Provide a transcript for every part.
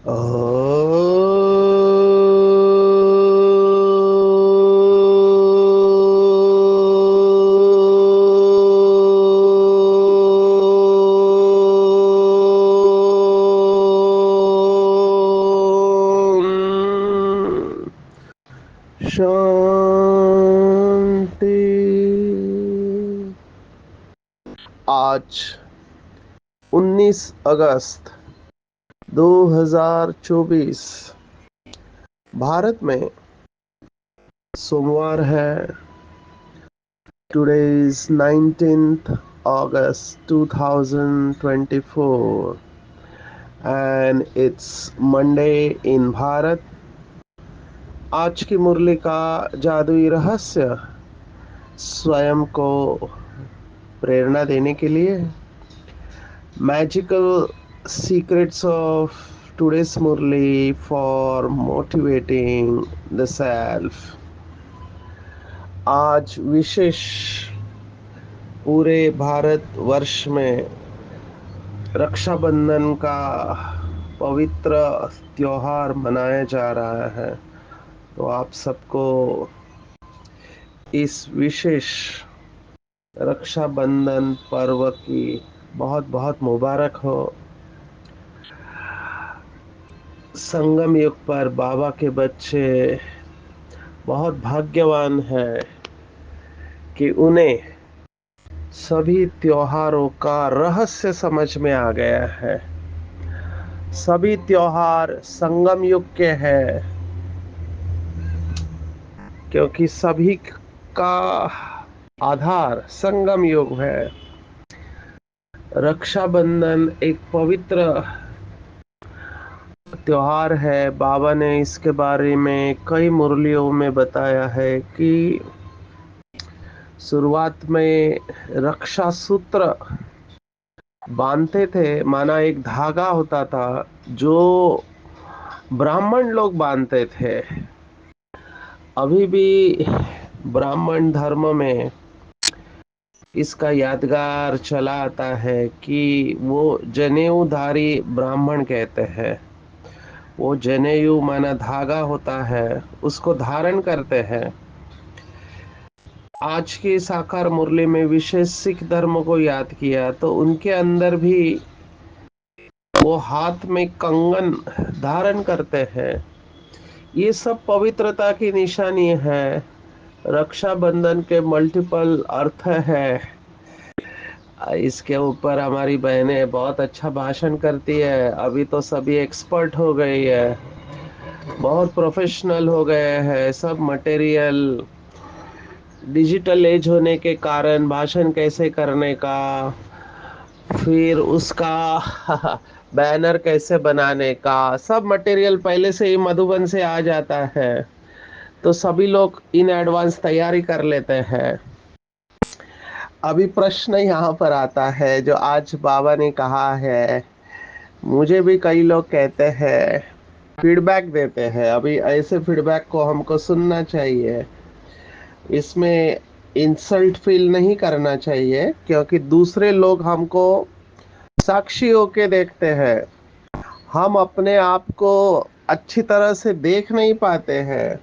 शांति। आज 19 अगस्त 2024 भारत में सोमवार है। Today is 19th August 2024 and it's Monday in Bharat. आज की मुरली का जादुई रहस्य स्वयं को प्रेरणा देने के लिए magical secrets of today's Murli for motivating the self. आज विशेष पूरे भारत वर्ष में रक्षाबंधन का पवित्र त्योहार मनाया जा रहा है। तो आप सबको इस विशेष रक्षाबंधन पर्व की बहुत बहुत मुबारक हो। संगम युग पर बाबा के बच्चे बहुत भाग्यवान हैं कि उन्हें सभी त्योहारों का रहस्य समझ में आ गया है। सभी त्योहार संगम युग के हैं क्योंकि सभी का आधार संगम युग है। रक्षाबंधन एक पवित्र त्योहार है। बाबा ने इसके बारे में कई मुरलियों में बताया है कि शुरुआत में रक्षा सूत्र बांधते थे, माना एक धागा होता था जो ब्राह्मण लोग बांधते थे। अभी भी ब्राह्मण धर्म में इसका यादगार चला आता है कि वो जनेऊधारी ब्राह्मण कहते हैं। वो जनेऊ माना धागा होता है, उसको धारण करते हैं। आज की साकार मुरली में विशेष सिख धर्म को याद किया तो उनके अंदर भी वो हाथ में कंगन धारण करते हैं। ये सब पवित्रता की निशानी है। रक्षाबंधन के मल्टीपल अर्थ है। इसके ऊपर हमारी बहनें बहुत अच्छा भाषण करती है। अभी तो सभी एक्सपर्ट हो गई है, बहुत प्रोफेशनल हो गए हैं। सब मटेरियल डिजिटल एज होने के कारण भाषण कैसे करने का, फिर उसका बैनर कैसे बनाने का, सब मटेरियल पहले से ही मधुबन से आ जाता है। तो सभी लोग इन एडवांस तैयारी कर लेते हैं। अभी प्रश्न यहाँ पर आता है जो आज बाबा ने कहा है। मुझे भी कई लोग कहते हैं, फीडबैक देते हैं। अभी ऐसे फीडबैक को हमको सुनना चाहिए। इसमें इंसल्ट फील नहीं करना चाहिए क्योंकि दूसरे लोग हमको साक्षी होके देखते हैं। हम अपने आप को अच्छी तरह से देख नहीं पाते हैं,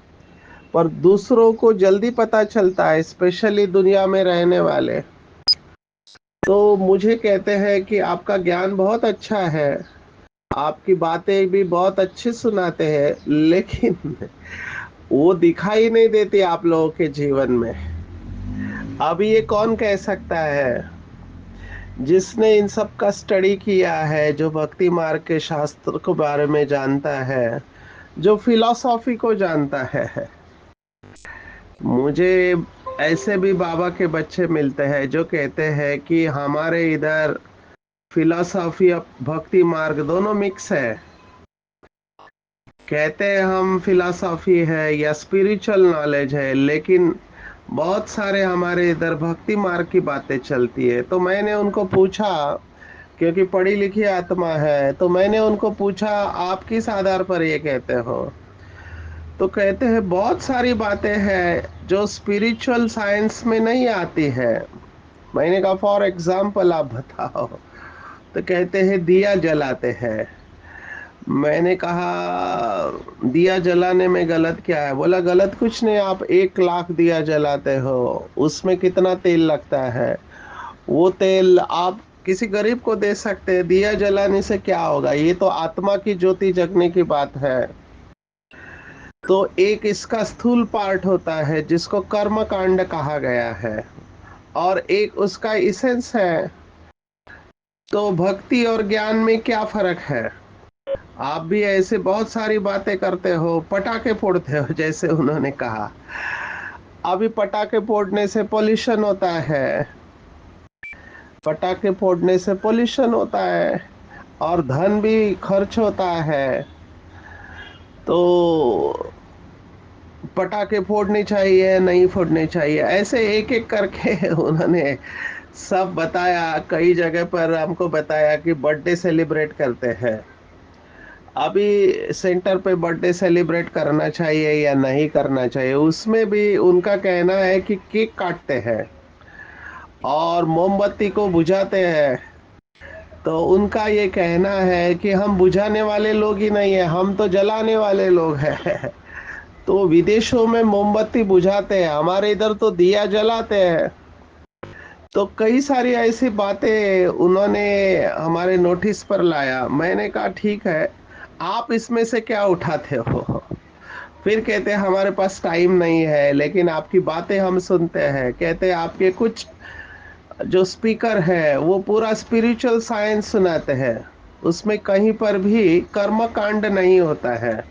पर दूसरों को जल्दी पता चलता है, स्पेशली दुनिया में रहने वाले। तो मुझे कहते हैं कि आपका ज्ञान बहुत अच्छा है, आपकी बातें भी बहुत अच्छी सुनाते हैं, लेकिन वो दिखाई नहीं देती आप लोगों के जीवन में। अब ये कौन कह सकता है जिसने इन सब का स्टडी किया है, जो भक्ति मार्ग के शास्त्र के बारे में जानता है, जो फिलॉसफी को जानता है। मुझे ऐसे भी बाबा के बच्चे मिलते हैं जो कहते हैं कि हमारे इधर फिलॉसफी और भक्ति मार्ग दोनों मिक्स है। कहते हैं हम फिलॉसफी है या स्पिरिचुअल नॉलेज है, लेकिन बहुत सारे हमारे इधर भक्ति मार्ग की बातें चलती है। तो मैंने उनको पूछा, क्योंकि पढ़ी लिखी आत्मा है, तो मैंने उनको पूछा आप किस आधार पर ये कहते हो। तो कहते हैं बहुत सारी बातें हैं जो स्पिरिचुअल साइंस में नहीं आती है। मैंने कहा फॉर एग्जाम्पल आप बताओ। तो कहते हैं दिया जलाते हैं, मैंने कहा दिया जलाने में गलत क्या है? बोला गलत कुछ नहीं, आप 1 लाख दिया जलाते हो, उसमें कितना तेल लगता है, वो तेल आप किसी गरीब को दे सकते हैं। दिया जलाने से क्या होगा? ये तो आत्मा की ज्योति जगने की बात है। तो एक इसका स्थूल पार्ट होता है जिसको कर्म कांड कहा गया है, और एक उसका इसेंस है। तो भक्ति और ज्ञान में क्या फर्क है? आप भी ऐसे बहुत सारी बातें करते हो, पटाखे फोड़ते हो जैसे उन्होंने कहा। अभी पटाखे फोड़ने से पोल्यूशन होता है, पटाखे फोड़ने से पोल्यूशन होता है, और धन भी खर्च होता है। तो पटाखे फोड़ने चाहिए नहीं फोड़ने चाहिए, ऐसे एक एक करके उन्होंने सब बताया। कई जगह पर हमको बताया कि बर्थडे सेलिब्रेट करते हैं, अभी सेंटर पे बर्थडे सेलिब्रेट करना चाहिए या नहीं करना चाहिए, उसमें भी उनका कहना है कि केक काटते हैं और मोमबत्ती को बुझाते हैं। तो उनका ये कहना है कि हम बुझाने वाले लोग ही नहीं है, हम तो जलाने वाले लोग हैं। तो विदेशों में मोमबत्ती बुझाते हैं, हमारे इधर तो दिया जलाते हैं। तो कई सारी ऐसी बातें उन्होंने हमारे नोटिस पर लाया। मैंने कहा ठीक है, आप इसमें से क्या उठाते हो? फिर कहते हैं हमारे पास टाइम नहीं है, लेकिन आपकी बातें हम सुनते हैं। कहते हैं आपके कुछ जो स्पीकर है वो पूरा स्पिरिचुअल साइंस सुनाते हैं, उसमें कहीं पर भी कर्म कांड नहीं होता है।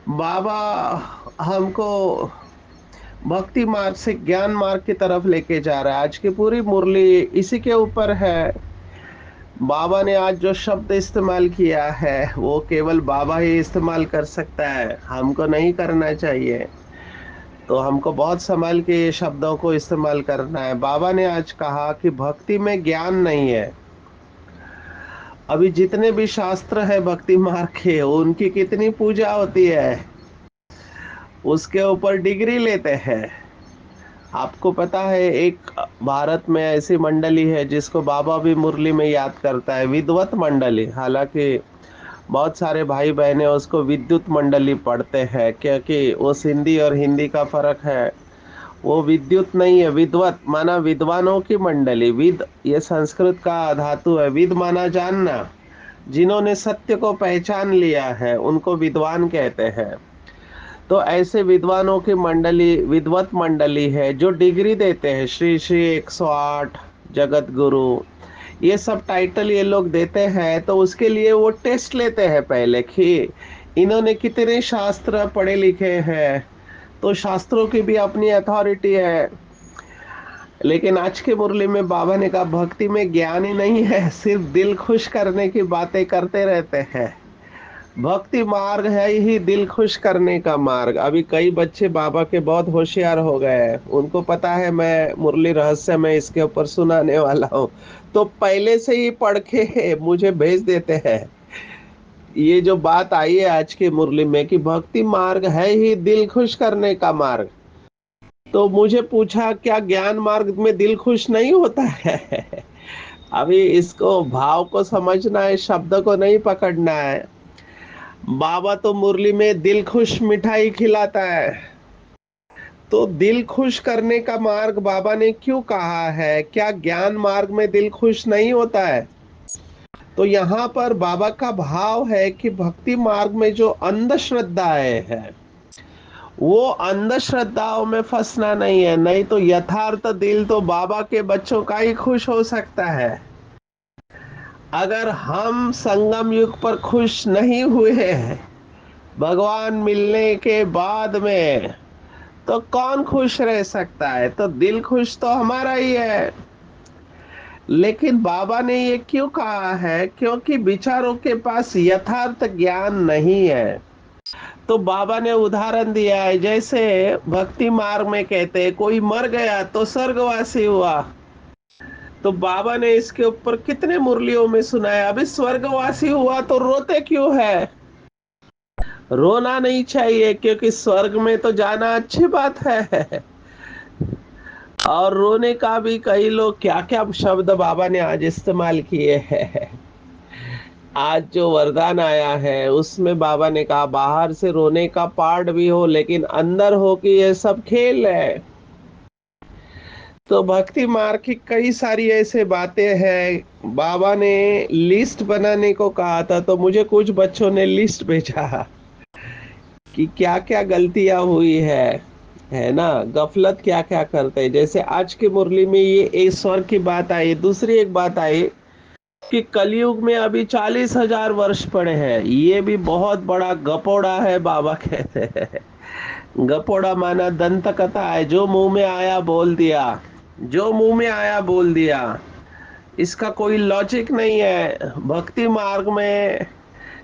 बाबा हमको भक्ति मार्ग से ज्ञान मार्ग की तरफ लेके जा रहा है। आज की पूरी मुरली इसी के ऊपर है। बाबा ने आज जो शब्द इस्तेमाल किया है वो केवल बाबा ही इस्तेमाल कर सकता है, हमको नहीं करना चाहिए। तो हमको बहुत संभाल के ये शब्दों को इस्तेमाल करना है। बाबा ने आज कहा कि भक्ति में ज्ञान नहीं है। अभी जितने भी शास्त्र है भक्ति मार्ग के, उनकी कितनी पूजा होती है, उसके ऊपर डिग्री लेते हैं। आपको पता है एक भारत में ऐसी मंडली है जिसको बाबा भी मुरली में याद करता है, विद्वत मंडली। हालांकि बहुत सारे भाई बहने उसको विद्युत मंडली पढ़ते हैं, क्योंकि वो सिंधी और हिंदी का फर्क है। वो विद्युत नहीं है, विद्वत माना विद्वानों की मंडली। विद ये संस्कृत का धातु है, विद माना जानना। जिन्होंने सत्य को पहचान लिया है उनको विद्वान कहते हैं। तो ऐसे विद्वानों की मंडली विद्वत मंडली है जो डिग्री देते हैं, श्री श्री 108, जगत गुरु, ये सब टाइटल ये लोग देते हैं। तो उसके लिए वो टेस्ट लेते हैं पहले कि इन्होंने कितने शास्त्र पढ़े लिखे हैं। तो शास्त्रों की भी अपनी अथॉरिटी है। लेकिन आज के मुरली में बाबा ने कहा भक्ति में ज्ञान ही नहीं है, सिर्फ दिल खुश करने की बातें करते रहते हैं। भक्ति मार्ग है ही दिल खुश करने का मार्ग। अभी कई बच्चे बाबा के बहुत होशियार हो गए हैं, उनको पता है मैं मुरली रहस्य में इसके ऊपर सुनाने वाला हूँ, तो पहले से ही पढ़ के मुझे भेज देते हैं। ये जो बात आई है आज की मुरली में कि भक्ति मार्ग है ही दिल खुश करने का मार्ग, तो मुझे पूछा क्या ज्ञान मार्ग में दिल खुश नहीं होता है? अभी इसको भाव को समझना है, शब्द को नहीं पकड़ना है। बाबा तो मुरली में दिल खुश मिठाई खिलाता है। तो दिल खुश करने का मार्ग बाबा ने क्यों कहा है? क्या ज्ञान मार्ग में दिल खुश नहीं होता है? तो यहाँ पर बाबा का भाव है कि भक्ति मार्ग में जो अंधश्रद्धाएं है वो अंधश्रद्धाओं में फंसना नहीं है, नहीं तो यथार्थ दिल तो बाबा के बच्चों का ही खुश हो सकता है। अगर हम संगम युग पर खुश नहीं हुए हैं भगवान मिलने के बाद में, तो कौन खुश रह सकता है? तो दिल खुश तो हमारा ही है। लेकिन बाबा ने ये क्यों कहा है? क्योंकि विचारों के पास यथार्थ ज्ञान नहीं है। तो बाबा ने उदाहरण दिया है, जैसे भक्ति मार्ग में कहते हैं कोई मर गया तो स्वर्गवासी हुआ। तो बाबा ने इसके ऊपर कितने मुरलियों में सुनाया, अभी स्वर्गवासी हुआ तो रोते क्यों है? रोना नहीं चाहिए, क्योंकि स्वर्ग में तो जाना अच्छी बात है। और रोने का भी कई लोग क्या क्या शब्द बाबा ने आज इस्तेमाल किए हैं। आज जो वरदान आया है उसमें बाबा ने कहा बाहर से रोने का पार्ट भी हो लेकिन अंदर हो कि ये सब खेल है। तो भक्ति मार्ग की कई सारी ऐसे बातें हैं। बाबा ने लिस्ट बनाने को कहा था तो मुझे कुछ बच्चों ने लिस्ट भेजा कि क्या क्या गलतियां हुई है ना, गफलत क्या क्या करते हैं। जैसे आज की मुरली में ये ईश्वर की बात आई। दूसरी एक बात आई कि कलयुग में अभी 40,000 वर्ष पड़े हैं। ये भी बहुत बड़ा गपोड़ा है, बाबा कहते हैं। गपोड़ा माना दंत कथा है, जो मुंह में आया बोल दिया, जो मुंह में आया बोल दिया। इसका कोई लॉजिक नहीं है भक्ति मार्ग में।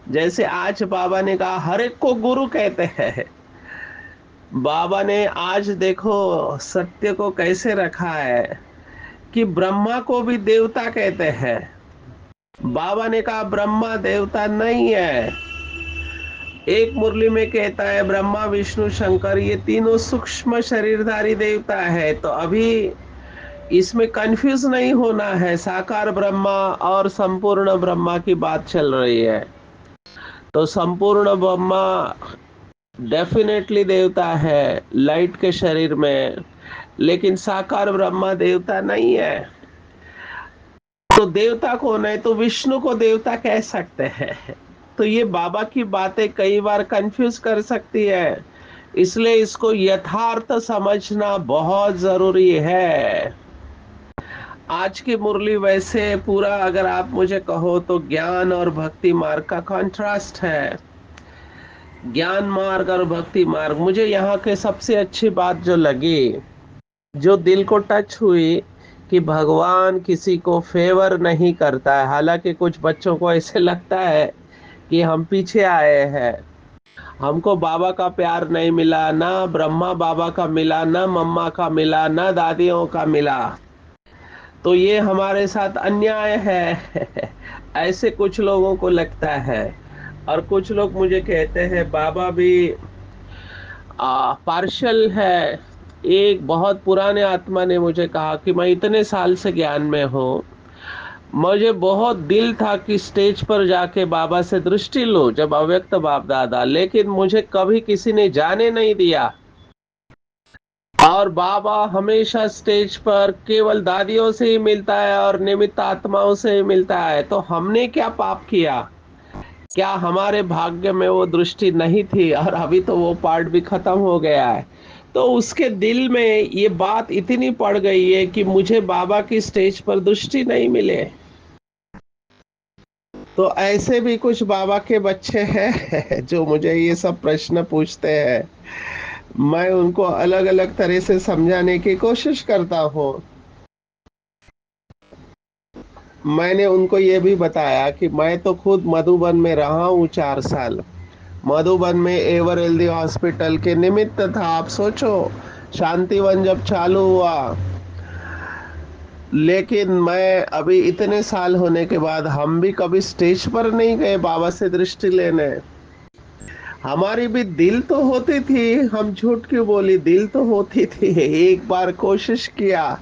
जैसे आज बाबा ने कहा हर एक को गुरु कहते हैं। बाबा ने आज देखो सत्य को कैसे रखा है कि ब्रह्मा को भी देवता कहते हैं। बाबा ने कहा ब्रह्मा देवता नहीं है। एक मुरली में कहता है ब्रह्मा विष्णु शंकर ये तीनों सूक्ष्म शरीरधारी देवता है। तो अभी इसमें कंफ्यूज नहीं होना है। साकार ब्रह्मा और संपूर्ण ब्रह्मा की बात चल रही है। तो संपूर्ण ब्रह्मा डेफिनेटली देवता है लाइट के शरीर में, लेकिन साकार ब्रह्मा देवता नहीं है। तो देवता कौन है? तो विष्णु को देवता कह सकते हैं। तो ये बाबा की बातें कई बार कंफ्यूज कर सकती है, इसलिए इसको यथार्थ समझना बहुत जरूरी है। आज की मुरली वैसे पूरा अगर आप मुझे कहो तो ज्ञान और भक्ति मार्ग का कंट्रास्ट है। ज्ञान मार्ग और भक्ति मार्ग, मुझे यहाँ के सबसे अच्छी बात जो लगी, जो दिल को टच हुई, कि भगवान किसी को फेवर नहीं करता है। हालांकि कुछ बच्चों को ऐसे लगता है कि हम पीछे आए हैं, हमको बाबा का प्यार नहीं मिला, ना ब्रह्मा बाबा का मिला, ना मम्मा का मिला, ना दादियों का मिला, तो ये हमारे साथ अन्याय है। ऐसे कुछ लोगों को लगता है। और कुछ लोग मुझे कहते हैं बाबा भी पार्शल है। एक बहुत पुराने आत्मा ने मुझे कहा कि मैं इतने साल से ज्ञान में हूँ, मुझे बहुत दिल था कि स्टेज पर जाके बाबा से दृष्टि लो जब अव्यक्त बाप दादा, लेकिन मुझे कभी किसी ने जाने नहीं दिया। और बाबा हमेशा स्टेज पर केवल दादियों से ही मिलता है और निमित्त आत्माओं से ही मिलता है। तो हमने क्या पाप किया? क्या हमारे भाग्य में वो दृष्टि नहीं थी? और अभी तो वो पार्ट भी खत्म हो गया है। तो उसके दिल में ये बात इतनी पड़ गई है कि मुझे बाबा की स्टेज पर दृष्टि नहीं मिले। तो ऐसे भी कुछ बाबा के बच्चे हैं जो मुझे ये सब प्रश्न पूछते हैं। मैं उनको अलग अलग तरह से समझाने की कोशिश करता हूँ। मैंने उनको ये भी बताया कि मैं तो खुद मधुबन में रहा हूँ 4 साल। मधुबन में एवर हेल्दी हॉस्पिटल के निमित्त था। आप सोचो शांतिवन जब चालू हुआ, लेकिन मैं अभी इतने साल होने के बाद हम भी कभी स्टेज पर नहीं गए बाबा से दृष्टि लेने। हमारी भी दिल तो होती थी, हम झूठ क्यों बोली, दिल तो होती थी। एक बार कोशिश किया,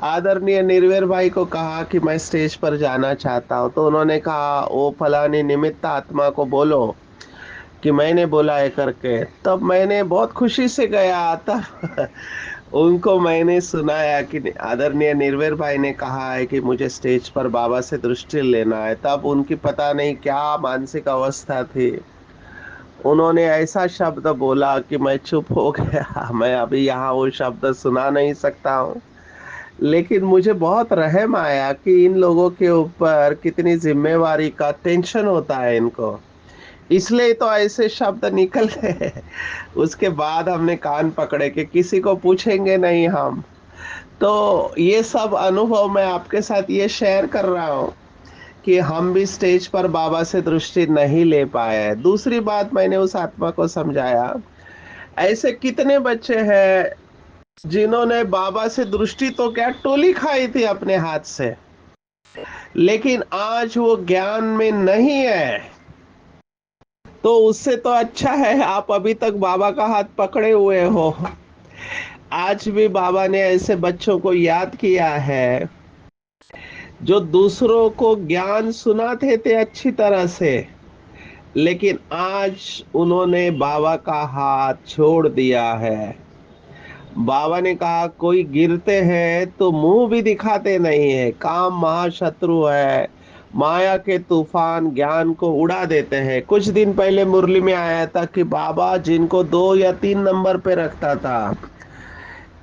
आदरणीय निर्वेर भाई को कहा कि मैं स्टेज पर जाना चाहता हूँ। तो उन्होंने कहा वो फलानी निमित्त आत्मा को बोलो कि मैंने बोला है करके। तब मैंने बहुत खुशी से गया। तब उनको मैंने सुनाया कि आदरणीय निर्वेर भाई ने कहा है कि मुझे स्टेज पर बाबा से दृष्टि लेना है। तब उनकी पता नहीं क्या मानसिक अवस्था थी, उन्होंने ऐसा शब्द बोला कि मैं चुप हो गया। मैं अभी यहाँ वो शब्द सुना नहीं सकता हूँ, लेकिन मुझे बहुत रहम आया कि इन लोगों के ऊपर कितनी जिम्मेवारी का टेंशन होता है इनको, इसलिए तो ऐसे शब्द निकल गए। उसके बाद हमने कान पकड़े कि किसी को पूछेंगे नहीं हम। तो ये सब अनुभव मैं आपके साथ ये शेयर कर रहा हूँ कि हम भी स्टेज पर बाबा से दृष्टि नहीं ले पाए। दूसरी बात मैंने उस आत्मा को समझाया, ऐसे कितने बच्चे हैं जिन्होंने बाबा से दृष्टि तो क्या टोली खाई थी अपने हाथ से, लेकिन आज वो ज्ञान में नहीं है। तो उससे तो अच्छा है आप अभी तक बाबा का हाथ पकड़े हुए हो। आज भी बाबा ने ऐसे बच्चों को याद किया है जो दूसरों को ज्ञान सुनाते थे अच्छी तरह से, लेकिन आज उन्होंने बाबा का हाथ छोड़ दिया है। बाबा ने कहा कोई गिरते हैं तो मुंह भी दिखाते नहीं है, काम महाशत्रु है, माया के तूफान ज्ञान को उड़ा देते हैं। कुछ दिन पहले मुरली में आया था कि बाबा जिनको 2 या 3 नंबर पे रखता था,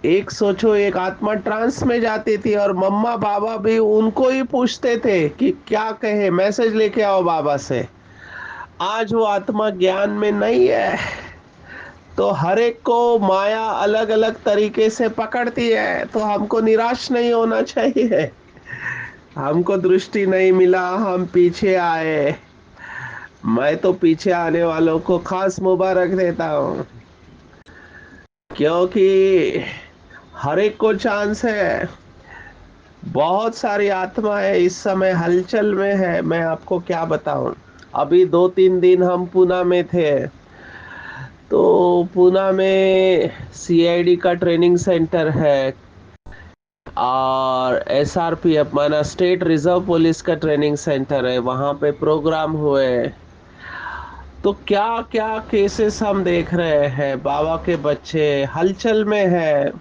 एक सोचो, एक आत्मा ट्रांस में जाती थी और मम्मा बाबा भी उनको ही पूछते थे कि क्या कहे, मैसेज लेके आओ बाबा से। आज वो आत्मा ज्ञान में नहीं है। तो हर एक को माया अलग अलग तरीके से पकड़ती है, तो हमको निराश नहीं होना चाहिए। हमको दृष्टि नहीं मिला, हम पीछे आए। मैं तो पीछे आने वालों को खास मुबारक देता हूँ, क्योंकि हर एक को चांस है। बहुत सारी आत्माएं इस समय हलचल में है, मैं आपको क्या बताऊं। अभी 2-3 दिन हम पुणे में थे, तो पुणे में सीआईडी का ट्रेनिंग सेंटर है और एसआरपीएफ माना स्टेट रिजर्व पुलिस का ट्रेनिंग सेंटर है, वहां पे प्रोग्राम हुए। तो क्या क्या केसेस हम देख रहे हैं, बाबा के बच्चे हलचल में है।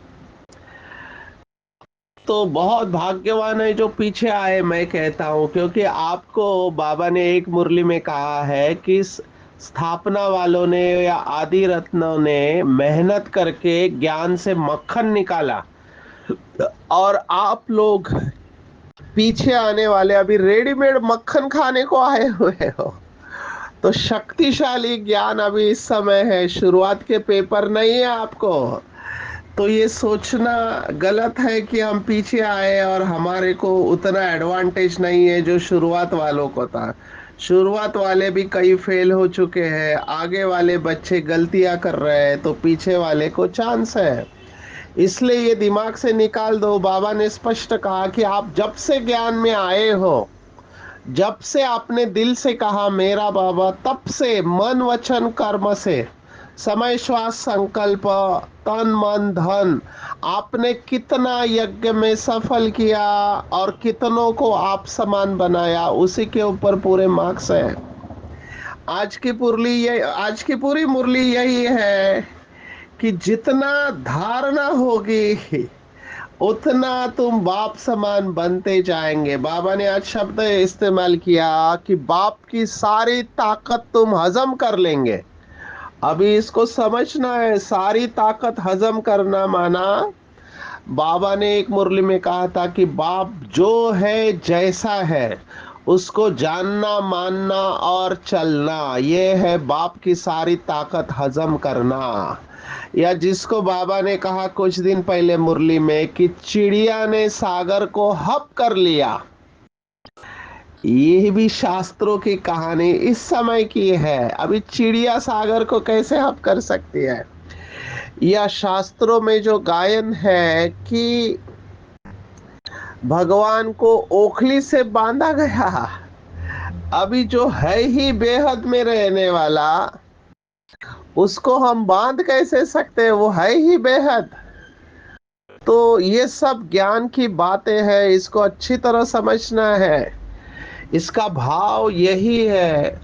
तो बहुत भाग्यवान है जो पीछे आए, मैं कहता हूँ, क्योंकि आपको बाबा ने एक मुरली में कहा है कि स्थापना वालों ने या आदि रत्नों ने मेहनत करके ज्ञान से मक्खन निकाला, और आप लोग पीछे आने वाले अभी रेडीमेड मक्खन खाने को आए हुए हो। तो शक्तिशाली ज्ञान अभी इस समय है, शुरुआत के पेपर नहीं है आपको। तो ये सोचना गलत है कि हम पीछे आए और हमारे को उतना एडवांटेज नहीं है जो शुरुआत वालों को था। शुरुआत वाले भी कई फेल हो चुके हैं, आगे वाले बच्चे गलतियां कर रहे हैं, तो पीछे वाले को चांस है। इसलिए ये दिमाग से निकाल दो। बाबा ने स्पष्ट कहा कि आप जब से ज्ञान में आए हो, जब से आपने दिल से कहा मेरा बाबा, तब से मन वचन कर्म से, समय श्वास संकल्प, तन मन धन, आपने कितना यज्ञ में सफल किया और कितनों को आप समान बनाया, उसी के ऊपर पूरे मार्क्स है। आज की पूरी मुरली यही है कि जितना धारणा होगी उतना तुम बाप समान बनते जाएंगे। बाबा ने आज शब्द इस्तेमाल किया कि बाप की सारी ताकत तुम हजम कर लेंगे। अभी इसको समझना है, सारी ताकत हजम करना माना, बाबा ने एक मुरली में कहा था कि बाप जो है जैसा है उसको जानना, मानना और चलना, ये है बाप की सारी ताकत हजम करना। या जिसको बाबा ने कहा कुछ दिन पहले मुरली में कि चिड़िया ने सागर को हप कर लिया, ये भी शास्त्रों की कहानी इस समय की है। अभी चिड़िया सागर को कैसे हप कर सकती है। या शास्त्रों में जो गायन है कि भगवान को ओखली से बांधा गया, अभी जो है ही बेहद में रहने वाला, उसको हम बांध कैसे सकते हैं, वो है ही बेहद। तो ये सब ज्ञान की बातें हैं, इसको अच्छी तरह समझना है। इसका भाव यही है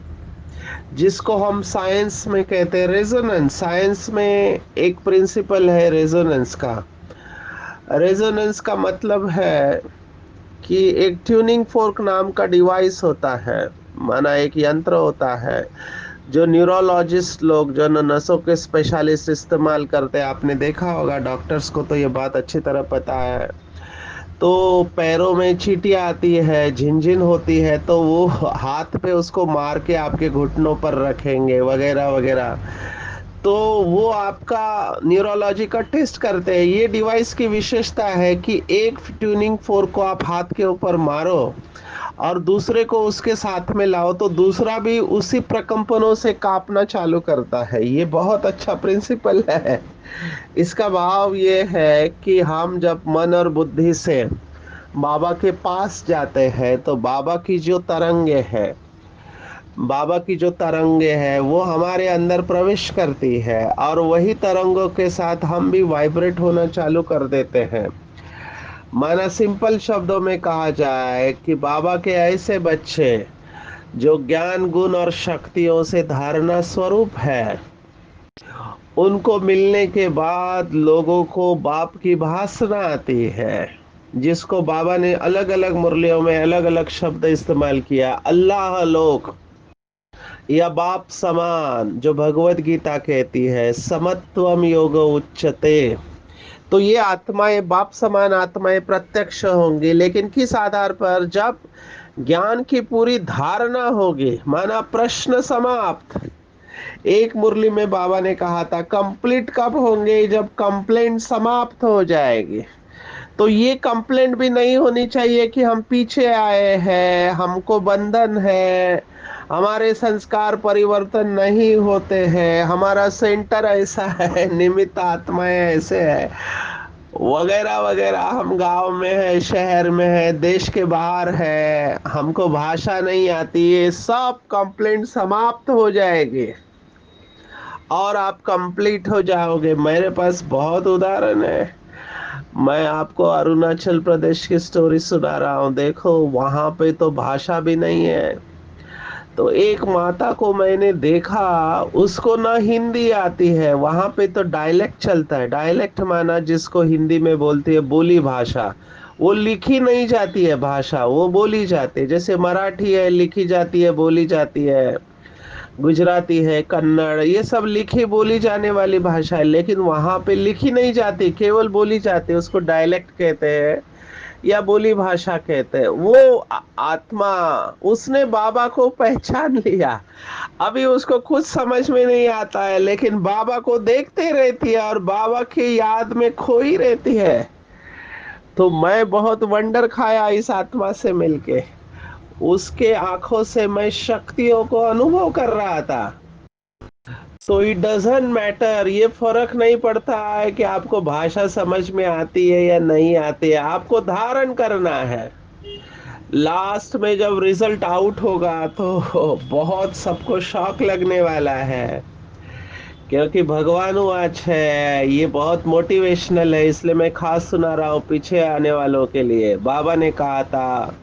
जिसको हम साइंस में कहते हैं रेजोनेंस। साइंस में एक प्रिंसिपल है रेजोनेंस का। रेजोनेंस का मतलब है कि एक ट्यूनिंग फोर्क नाम का डिवाइस होता है, माना एक यंत्र होता है जो न्यूरोलॉजिस्ट लोग, जो नसों के स्पेशलिस्ट इस्तेमाल करते हैं। आपने देखा होगा, डॉक्टर्स को तो ये बात अच्छी तरह पता है। तो पैरों में चींटियां आती है, झिनझिन होती है, तो वो हाथ पे उसको मार के आपके घुटनों पर रखेंगे वगैरह वगैरह। तो वो आपका न्यूरोलॉजी का टेस्ट करते हैं। ये डिवाइस की विशेषता है कि एक ट्यूनिंग फोर्क को आप हाथ के ऊपर मारो और दूसरे को उसके साथ में लाओ, तो दूसरा भी उसी प्रकंपनों से कांपना चालू करता है। ये बहुत अच्छा प्रिंसिपल है। इसका भाव ये है कि हम जब मन और बुद्धि से बाबा के पास जाते हैं, तो बाबा की जो तरंगे हैं वो हमारे अंदर प्रवेश करती है और वही तरंगों के साथ हम भी वाइब्रेट होना चालू कर देते हैं। माना सिंपल शब्दों में कहा जाए कि बाबा के ऐसे बच्चे जो ज्ञान गुण और शक्तियों से धारणा स्वरूप है, उनको मिलने के बाद लोगों को बाप की भासना आती है, जिसको बाबा ने अलग अलग मुरलियों में अलग अलग शब्द इस्तेमाल किया। अल्लाह लोक या बाप समान, जो भगवत गीता कहती है, समत्वम योग उच्चते। तो ये आत्माएं, बाप समान आत्माएं प्रत्यक्ष होंगी, लेकिन किस आधार पर? जब ज्ञान की पूरी धारणा होगी। माना प्रश्न समाप्त। एक मुरली में बाबा ने कहा था कंप्लीट कब होंगे? जब कंप्लेंट समाप्त हो जाएगी। तो ये कंप्लेंट भी नहीं होनी चाहिए कि हम पीछे आए हैं, हमको बंधन है, हमारे संस्कार परिवर्तन नहीं होते हैं, हमारा सेंटर ऐसा है, निमित्त आत्माएं ऐसे है, वगैरह वगैरह। हम गांव में है, शहर में है, देश के बाहर है, हमको भाषा नहीं आती, ये सब कंप्लेंट समाप्त हो जाएगी और आप कंप्लीट हो जाओगे। मेरे पास बहुत उदाहरण है। मैं आपको अरुणाचल प्रदेश की स्टोरी सुना रहा हूँ। देखो, वहां पे तो भाषा भी नहीं है। तो एक माता को मैंने देखा, उसको ना हिंदी आती है। वहां पे तो डायलेक्ट चलता है। डायलेक्ट माना जिसको हिंदी में बोलती है बोली भाषा। वो लिखी नहीं जाती है भाषा, वो बोली जाती है। जैसे मराठी है, लिखी जाती है, बोली जाती है। गुजराती है, कन्नड़, ये सब लिखी बोली जाने वाली भाषा है। लेकिन वहां पे लिखी नहीं जाती, केवल बोली जाती है। उसको डायलेक्ट कहते हैं या बोली भाषा कहते हैं। वो आत्मा, उसने बाबा को पहचान लिया। अभी उसको कुछ समझ में नहीं आता है, लेकिन बाबा को देखते रहती है और बाबा की याद में खोई रहती है। तो मैं बहुत वंडर खाया इस आत्मा से मिलके। उसके आंखों से मैं शक्तियों को अनुभव कर रहा था। सो इट डजेंट मैटर, ये फर्क नहीं पड़ता है कि आपको भाषा समझ में आती है या नहीं आती है, आपको धारण करना है। लास्ट में जब रिजल्ट आउट होगा तो बहुत सबको शॉक लगने वाला है, क्योंकि भगवान वाच है। ये बहुत मोटिवेशनल है, इसलिए मैं खास सुना रहा हूँ पीछे आने वालों के लिए। बाबा ने कहा था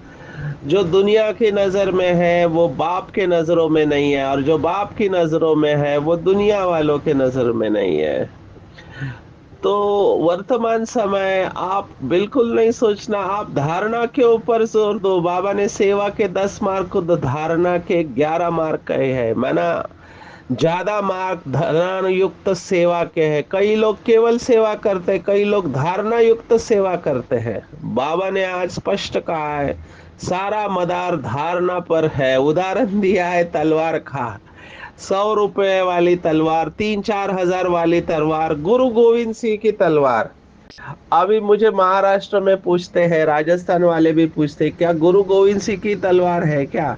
जो दुनिया की नजर में है वो बाप के नजरों में नहीं है, और जो बाप की नजरों में है वो दुनिया वालों के नजर में नहीं है। तो वर्तमान समय आप बिल्कुल नहीं सोचना, आप धारणा के ऊपर जोर दो। बाबा ने सेवा के 10 मार्ग को तो धारणा के 11 मार्ग कहे हैं। माना ज्यादा मार्ग धारणा युक्त सेवा के हैं। कई लोग केवल सेवा करते हैं, कई लोग धारणा युक्त सेवा करते हैं। बाबा ने आज स्पष्ट कहा है सारा मदार धारणा पर है। उदाहरण दिया है तलवार का। 100 रुपए वाली तलवार, 3-4 हजार वाली तलवार, गुरु गोविंद सिंह की तलवार। अभी मुझे महाराष्ट्र में पूछते हैं, राजस्थान वाले भी पूछते हैं, क्या गुरु गोविंद सिंह की तलवार है क्या?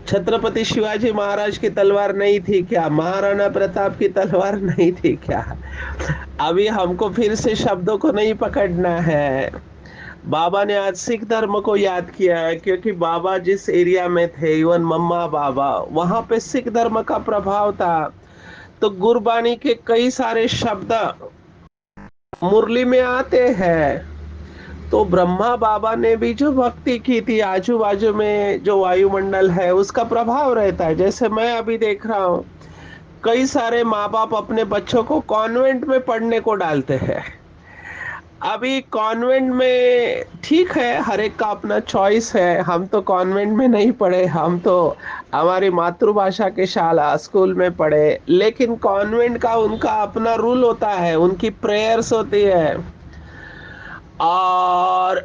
छत्रपति शिवाजी महाराज की तलवार नहीं थी क्या? महाराणा प्रताप की तलवार नहीं थी क्या? अभी हमको फिर से शब्दों को नहीं पकड़ना है। बाबा ने आज सिख धर्म को याद किया है, क्योंकि बाबा जिस एरिया में थे, इवन मम्मा बाबा, वहां पे सिख धर्म का प्रभाव था। तो गुरबानी के कई सारे शब्द मुरली में आते हैं। तो ब्रह्मा बाबा ने भी जो भक्ति की थी, आजू बाजू में जो वायुमंडल है उसका प्रभाव रहता है। जैसे मैं अभी देख रहा हूँ, कई सारे माँ बाप अपने बच्चों को कॉन्वेंट में पढ़ने को डालते हैं। अभी कॉन्वेंट में ठीक है, हर एक का अपना चॉइस है। हम तो कॉन्वेंट में नहीं पढ़े, हम तो हमारी मातृभाषा के शाला स्कूल में पढ़े। लेकिन कॉन्वेंट का उनका अपना रूल होता है, उनकी प्रेयर्स होती है। और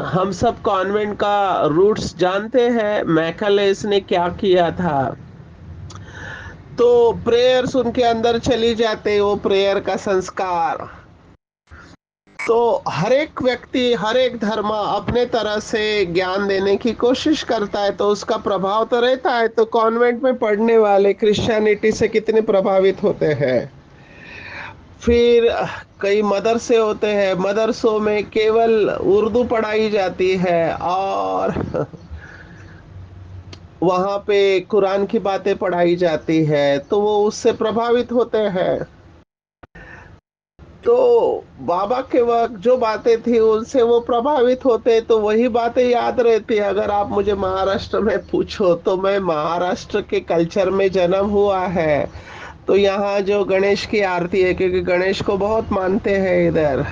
हम सब कॉन्वेंट का रूट्स जानते हैं, मैकलेस ने क्या किया था। तो प्रेयर्स उनके अंदर चली जाते, वो प्रेयर का संस्कार। तो हर एक व्यक्ति, हर एक धर्म अपने तरह से ज्ञान देने की कोशिश करता है, तो उसका प्रभाव तो रहता है। तो कॉन्वेंट में पढ़ने वाले क्रिश्चियनिटी से कितने प्रभावित होते हैं। फिर कई मदरसे होते हैं, मदरसों में केवल उर्दू पढ़ाई जाती है और वहां पे कुरान की बातें पढ़ाई जाती है, तो वो उससे प्रभावित होते हैं। तो बाबा के वक्त जो बातें थी उनसे वो प्रभावित होते, तो वही बातें याद रहती है। अगर आप मुझे महाराष्ट्र में पूछो तो मैं महाराष्ट्र के कल्चर में जन्म हुआ है। तो यहाँ जो गणेश की आरती है, क्योंकि गणेश को बहुत मानते हैं इधर,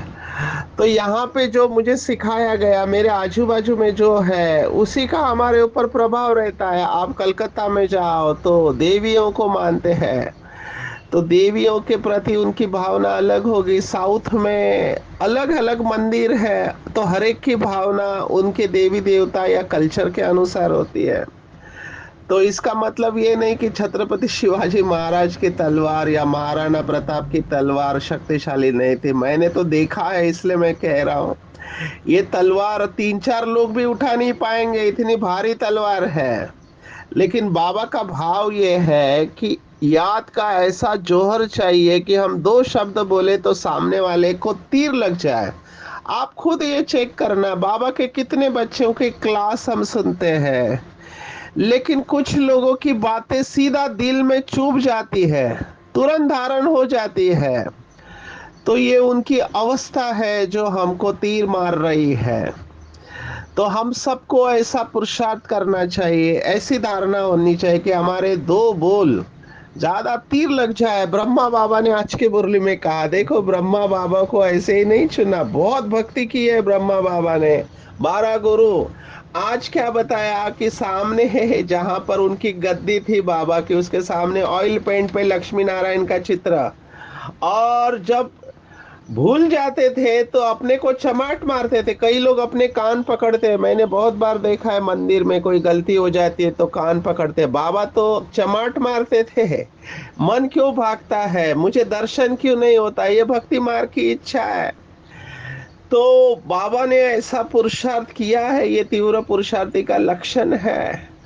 तो यहाँ पे जो मुझे सिखाया गया मेरे आजू बाजू में जो है उसी का हमारे ऊपर प्रभाव रहता है। आप कलकत्ता में जाओ तो देवियों को मानते हैं, तो देवियों के प्रति उनकी भावना अलग होगी। साउथ में अलग अलग मंदिर है, तो हर एक की भावना उनके देवी देवता या कल्चर के अनुसार होती है। तो इसका मतलब ये नहीं कि छत्रपति शिवाजी महाराज की तलवार या महाराणा प्रताप की तलवार शक्तिशाली नहीं थी। मैंने तो देखा है, इसलिए मैं कह रहा हूँ। ये तलवार तीन चार लोग भी उठा नहीं पाएंगे, इतनी भारी तलवार है। लेकिन बाबा का भाव ये है कि याद का ऐसा जौहर चाहिए कि हम दो शब्द बोले तो सामने वाले को तीर लग जाए। आप खुद ये चेक करना, बाबा के कितने बच्चों के क्लास हम सुनते हैं, लेकिन कुछ लोगों की बातें सीधा दिल में चुभ जाती है, तुरंत धारण हो जाती है। तो ये उनकी अवस्था है जो हमको तीर मार रही है। तो हम सबको ऐसा पुरुषार्थ करना चाहिए, ऐसी धारणा होनी चाहिए कि हमारे दो बोल ज्यादा तीर लग जाए। ब्रह्मा बाबा ने आज के मुरली में कहा, देखो ब्रह्मा बाबा को ऐसे ही नहीं चुना, बहुत भक्ति की है ब्रह्मा बाबा ने, 12 गुरु। आज क्या बताया कि सामने है जहां पर उनकी गद्दी थी बाबा की, उसके सामने ऑयल पेंट पे लक्ष्मी नारायण का चित्र। और जब भूल जाते थे तो अपने को चमाट मारते थे। कई लोग अपने कान पकड़ते हैं, मैंने बहुत बार देखा है, मंदिर में कोई गलती हो जाती है तो कान पकड़ते हैं। बाबा तो चमाट मारते थे, मन क्यों भागता है, मुझे दर्शन क्यों नहीं होता, ये भक्ति मार्ग की इच्छा है। तो बाबा ने ऐसा पुरुषार्थ किया है, ये तीव्र पुरुषार्थी का लक्षण है।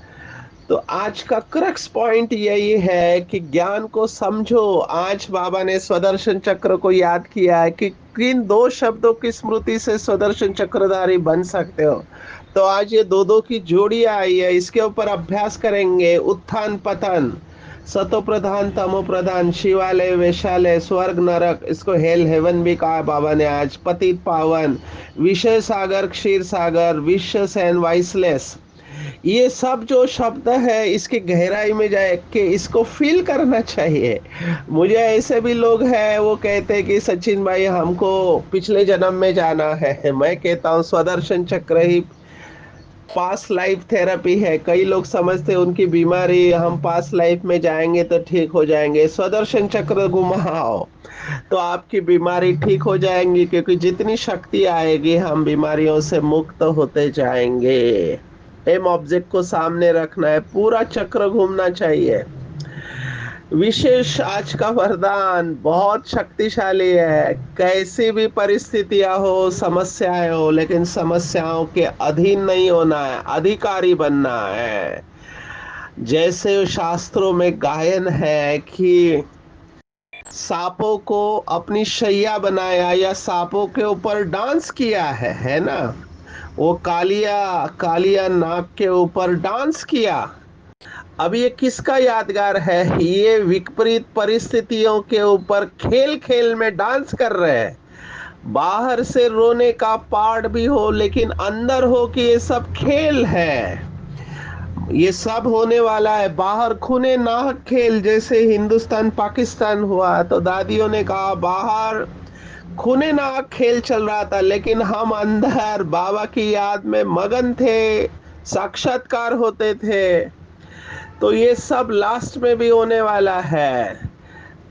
तो आज का क्रक्स पॉइंट यही है कि ज्ञान को समझो। आज बाबा ने स्वदर्शन चक्र को याद किया है कि किन दो शब्दों की स्मृति से स्वदर्शन चक्रधारी बन सकते हो। तो आज ये दो दो की जोड़ी आई है, इसके ऊपर अभ्यास करेंगे। उत्थान पतन, सतो प्रधान तमो प्रधान, शिवालय वैशालय, स्वर्ग नरक, इसको हेल हेवन भी कहा बाबा ने आज। पतित पावन, विषय सागर क्षीर सागर, विश्व सैन वाइसलेस, ये सब जो शब्द है इसकी गहराई में जाए के इसको फील करना चाहिए। मुझे ऐसे भी लोग हैं वो कहते हैं कि सचिन भाई हमको पिछले जन्म में जाना है। मैं कहता हूँ स्वदर्शन चक्र ही पास्ट लाइफ थेरेपी है। कई लोग समझते हैं उनकी बीमारी हम पास्ट लाइफ में जाएंगे तो ठीक हो जाएंगे। स्वदर्शन चक्र घुमाओ तो आपकी बीमारी ठीक हो जाएंगी, क्योंकि जितनी शक्ति आएगी हम बीमारियों से मुक्त होते जाएंगे। एम ऑब्जेक्ट को सामने रखना है, पूरा चक्र घूमना चाहिए। विशेष आज का वरदान बहुत शक्तिशाली है। कैसी भी परिस्थितियां हो, समस्याएं हो, लेकिन समस्याओं के अधीन नहीं होना है, अधिकारी बनना है। जैसे शास्त्रों में गायन है कि सांपों को अपनी शैया बनाया या सांपों के ऊपर डांस किया है ना। वो कालिया कालिया नाग के ऊपर डांस किया। अब ये किसका यादगार है, ये विपरीत परिस्थितियों के ऊपर खेल खेल में डांस कर रहे हैं। बाहर से रोने का पार्ट भी हो, लेकिन अंदर हो कि ये सब खेल है, ये सब होने वाला है। बाहर खूने नाहक खेल, जैसे हिंदुस्तान पाकिस्तान हुआ तो दादियों ने कहा बाहर खूने नाहक खेल चल रहा था, लेकिन हम अंदर बाबा की याद में मगन थे, साक्षात्कार होते थे। तो ये सब लास्ट में भी होने वाला है।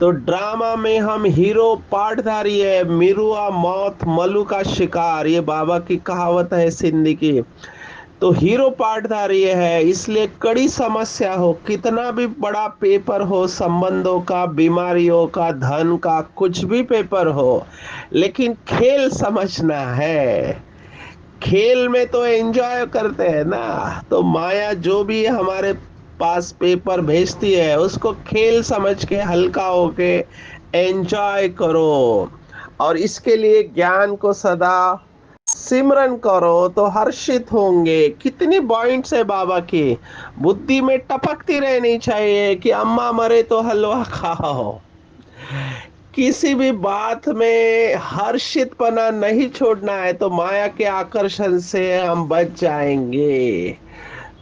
तो ड्रामा में हम हीरो पार्टधारी है, मिरुआ मौत मलू का शिकार, ये बाबा की कहावत है सिंधी की। तो हीरो पार्टधारी है, इसलिए कड़ी समस्या हो, कितना भी बड़ा पेपर हो, संबंधों का, बीमारियों का, धन का, कुछ भी पेपर हो, लेकिन खेल समझना है। खेल में तो एंजॉय करते हैं ना। तो माया जो भी हमारे पास पेपर भेजती है उसको खेल समझ के हल्का होके एंजॉय करो। और इसके लिए ज्ञान को सदा सिमरन करो तो हर्षित होंगे। कितनी पॉइंट्स है बाबा की, बुद्धि में टपकती रहनी चाहिए कि अम्मा मरे तो हलवा खाओ। किसी भी बात में हर्षितपना नहीं छोड़ना है, तो माया के आकर्षण से हम बच जाएंगे।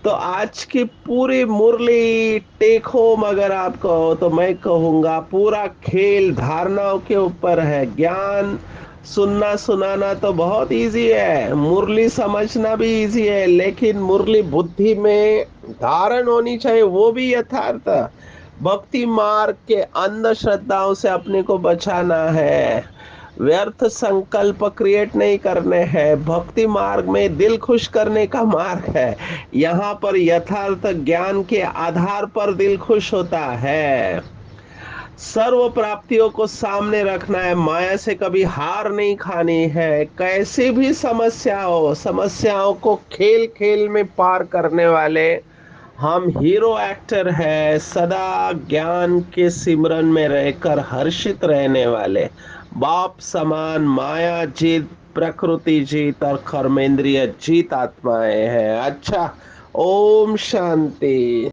तो आज की पूरी मुरली टेक होम अगर आप कहो, तो मैं कहूँगा पूरा खेल धारणाओं के ऊपर है। ज्ञान सुनना सुनाना तो बहुत इजी है, मुरली समझना भी इजी है, लेकिन मुरली बुद्धि में धारण होनी चाहिए, वो भी यथार्थ। भक्ति मार्ग के अंधश्रद्धाओं से अपने को बचाना है, व्यर्थ संकल्प क्रिएट नहीं करने हैं। भक्ति मार्ग में दिल खुश करने का मार्ग है। यहाँ पर यथार्थ ज्ञान के आधार पर दिल खुश होता है। सर्व प्राप्तियों को सामने रखना है, माया से कभी हार नहीं खानी है। कैसी भी समस्या हो, समस्याओं को खेल खेल में पार करने वाले हम हीरो एक्टर है, सदा ज्ञान के सिमरन में रहकर हर्षित रहने वाले। बाप समान माया जीत, प्रकृति जीत और कर्मेंद्रिय जीत आत्माएं हैं। अच्छा, ओम शांति।